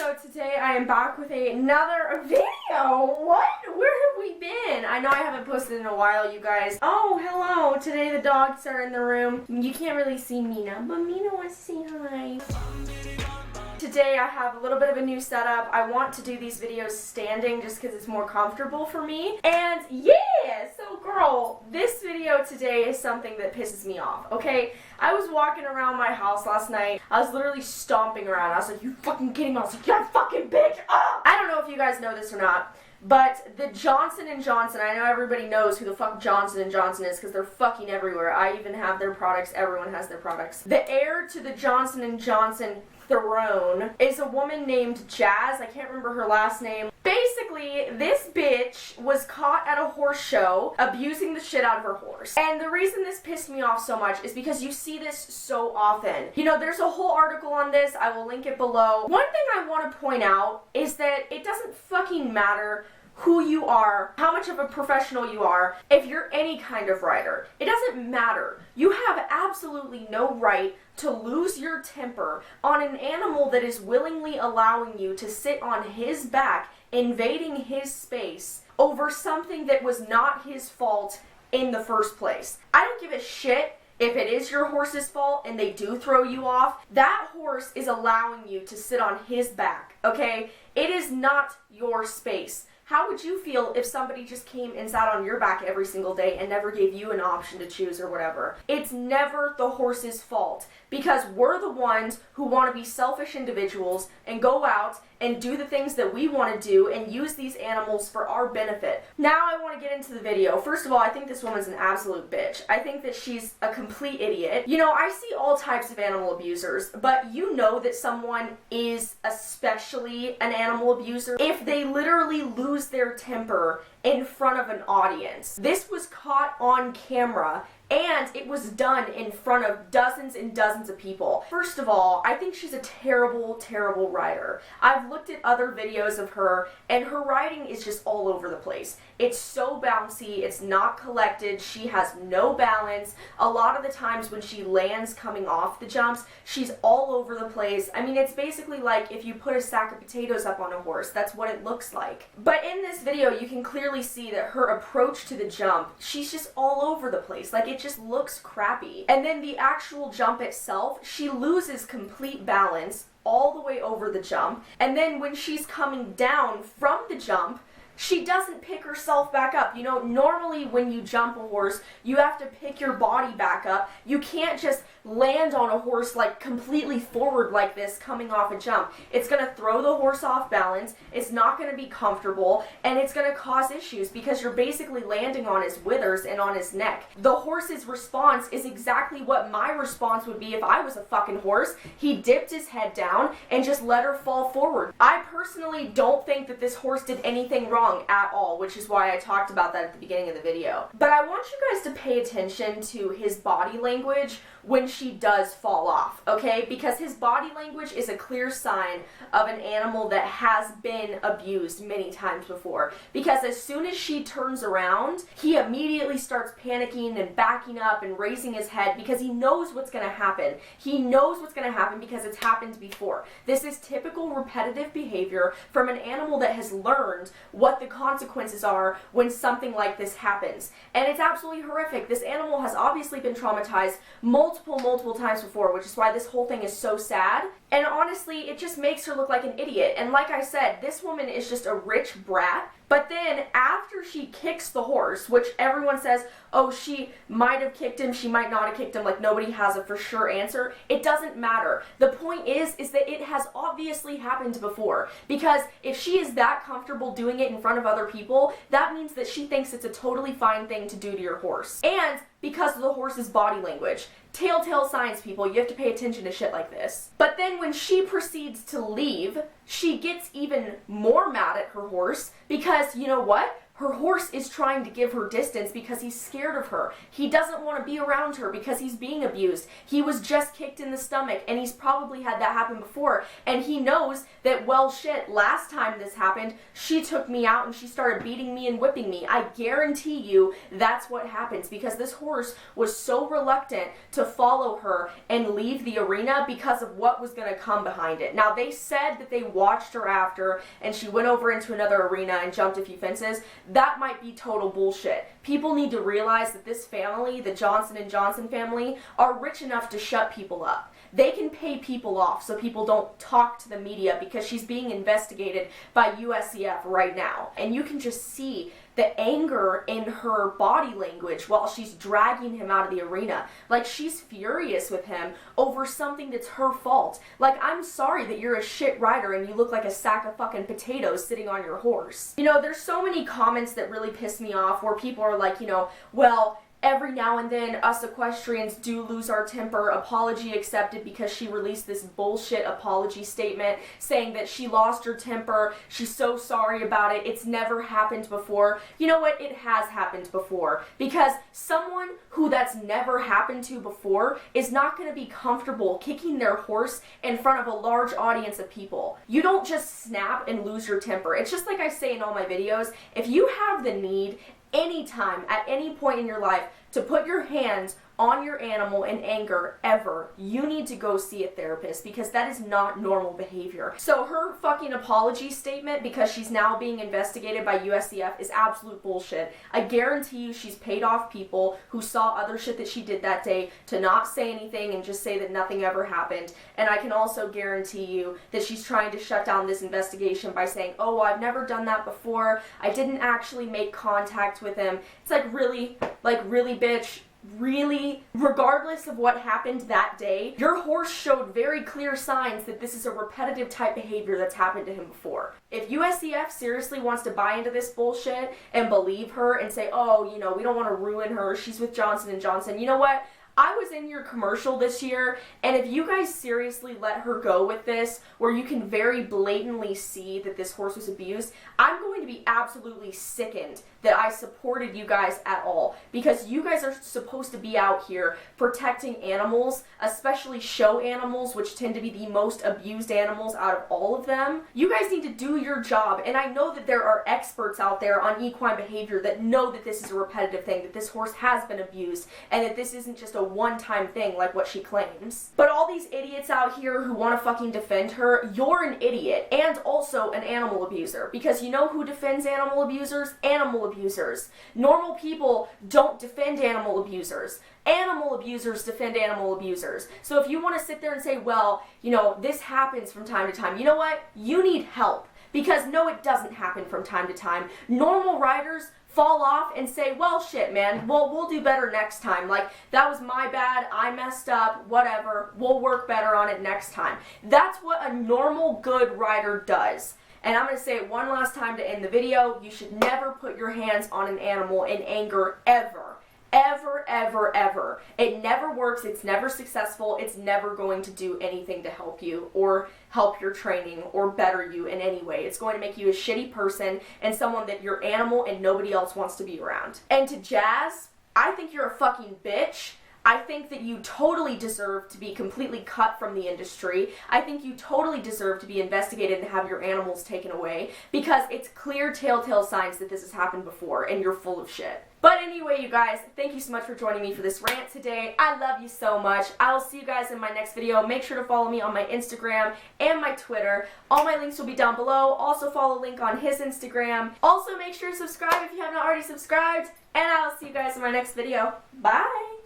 So today I am back with another video. What? Where have we been? I know I haven't posted in a while, you guys. Oh, hello. Today the dogs are in the room. You can't really see Mina, but Mina wants to say hi. Today I have a little bit of a new setup. I want to do these videos standing just because it's more comfortable for me. And yeah, so girl, this video today is something that pisses me off, okay? I was walking around my house last night. I was literally stomping around. I was like, you fucking kidding me? I was like, you fucking bitch! Ah! I don't know if you guys know this or not, but the Johnson & Johnson, I know everybody knows who the fuck Johnson & Johnson is because they're fucking everywhere. I even have their products. Everyone has their products. The heir to the Johnson & Johnson throne is a woman named Jazz. I can't remember her last name. Basically, this bitch was caught at a horse show abusing the shit out of her horse. And the reason this pissed me off so much is because you see this so often. You know, there's a whole article on this. I will link it below. One thing I want to point out is that it doesn't fucking matter who you are, how much of a professional you are, if you're any kind of rider. It doesn't matter. You have absolutely no right to lose your temper on an animal that is willingly allowing you to sit on his back, invading his space, over something that was not his fault in the first place. I don't give a shit if it is your horse's fault and they do throw you off. That horse is allowing you to sit on his back, okay? It is not your space. How would you feel if somebody just came and sat on your back every single day and never gave you an option to choose or whatever? It's never the horse's fault because we're the ones who want to be selfish individuals and go out and do the things that we want to do and use these animals for our benefit. Now I want to get into the video. First of all, I think this woman's an absolute bitch. I think that she's a complete idiot. You know, I see all types of animal abusers, but you know that someone is especially an animal abuser if they literally lose their temper in front of an audience. This was caught on camera and it was done in front of dozens and dozens of people. First of all, I think she's a terrible, terrible rider. I've looked at other videos of her, and her riding is just all over the place. It's so bouncy, it's not collected, she has no balance. A lot of the times when she lands coming off the jumps, she's all over the place. I mean, it's basically like if you put a sack of potatoes up on a horse, that's what it looks like. But in this video, you can clearly see that her approach to the jump, she's just all over the place. Like, it just looks crappy. And then the actual jump itself, she loses complete balance all the way over the jump. And then when she's coming down from the jump, she doesn't pick herself back up. You know, normally when you jump a horse, you have to pick your body back up. You can't just land on a horse like completely forward like this coming off a jump. It's going to throw the horse off balance, it's not going to be comfortable, and it's going to cause issues because you're basically landing on his withers and on his neck. The horse's response is exactly what my response would be if I was a fucking horse. He dipped his head down and just let her fall forward. I personally don't think that this horse did anything wrong at all, which is why I talked about that at the beginning of the video. But I want you guys to pay attention to his body language when she does fall off, okay? Because his body language is a clear sign of an animal that has been abused many times before. Because as soon as she turns around, he immediately starts panicking and backing up and raising his head because he knows what's going to happen. He knows what's going to happen because it's happened before. This is typical repetitive behavior from an animal that has learned what the consequences are when something like this happens. And it's absolutely horrific. This animal has obviously been traumatized multiple times before, which is why this whole thing is so sad. And honestly, it just makes her look like an idiot. And like I said, this woman is just a rich brat. But then after she kicks the horse, which everyone says, oh, she might have kicked him, she might not have kicked him, like nobody has a for sure answer. It doesn't matter. The point is that it has obviously happened before. Because if she is that comfortable doing it in front of other people, that means that she thinks it's a totally fine thing to do to your horse. And because of the horse's body language. Telltale signs, people. You have to pay attention to shit like this. But then when she proceeds to leave, she gets even more mad at her horse because, you know what? her horse is trying to give her distance because he's scared of her. He doesn't want to be around her because he's being abused. He was just kicked in the stomach, and he's probably had that happen before. And he knows that, well, shit, last time this happened, she took me out and she started beating me and whipping me. I guarantee you that's what happens, because this horse was so reluctant to follow her and leave the arena because of what was going to come behind it. Now, they said that they watched her after and she went over into another arena and jumped a few fences. That might be total bullshit. People need to realize that this family, the Johnson & Johnson family, are rich enough to shut people up. They can pay people off so people don't talk to the media, because she's being investigated by USEF right now. And you can just see the anger in her body language while she's dragging him out of the arena. Like, she's furious with him over something that's her fault. Like, I'm sorry that you're a shit rider and you look like a sack of fucking potatoes sitting on your horse. You know, there's so many comments that really piss me off where people are like, you know, well, every now and then us equestrians do lose our temper. Apology accepted, because she released this bullshit apology statement saying that she lost her temper. She's so sorry about it. It's never happened before. You know what? It has happened before, because someone who that's never happened to before is not going to be comfortable kicking their horse in front of a large audience of people. You don't just snap and lose your temper. It's just like I say in all my videos, if you have the need anytime, at any point in your life, to put your hands on your animal in anger ever, you need to go see a therapist, because that is not normal behavior. So her fucking apology statement, because she's now being investigated by USEF, is absolute bullshit. I guarantee you she's paid off people who saw other shit that she did that day to not say anything and just say that nothing ever happened. And I can also guarantee you that she's trying to shut down this investigation by saying, oh, I've never done that before. I didn't actually make contact with him. It's like, really, bitch. Really, regardless of what happened that day, your horse showed very clear signs that this is a repetitive type behavior that's happened to him before. If USEF seriously wants to buy into this bullshit and believe her and say, oh, you know, we don't want to ruin her, she's with Johnson & Johnson, you know what? I was in your commercial this year, and if you guys seriously let her go with this, where you can very blatantly see that this horse was abused, I'm going to be absolutely sickened that I supported you guys at all, because you guys are supposed to be out here protecting animals, especially show animals, which tend to be the most abused animals out of all of them. You guys need to do your job, and I know that there are experts out there on equine behavior that know that this is a repetitive thing, that this horse has been abused, and that this isn't just a one-time thing like what she claims. But all these idiots out here who want to fucking defend her, you're an idiot and also an animal abuser, because you know who defends animal abusers? Animal abusers. Normal people don't defend animal abusers. Animal abusers defend animal abusers. So if you want to sit there and say, well, you know, this happens from time to time, you know what? You need help. Because no, it doesn't happen from time to time. Normal riders fall off and say, well, shit, man, well, we'll do better next time. Like, that was my bad, I messed up, whatever, we'll work better on it next time. That's what a normal, good rider does. And I'm going to say it one last time to end the video. You should never put your hands on an animal in anger, ever. Ever, ever, ever. It never works. It's never successful. It's never going to do anything to help you or help your training or better you in any way. It's going to make you a shitty person and someone that your animal and nobody else wants to be around. And to Jazz, I think you're a fucking bitch. I think that you totally deserve to be completely cut from the industry. I think you totally deserve to be investigated and have your animals taken away, because it's clear telltale signs that this has happened before and you're full of shit. But anyway, you guys, thank you so much for joining me for this rant today. I love you so much. I will see you guys in my next video. Make sure to follow me on my Instagram and my Twitter. All my links will be down below. Also follow Link on his Instagram. Also make sure to subscribe if you have not already subscribed. And I'll see you guys in my next video. Bye!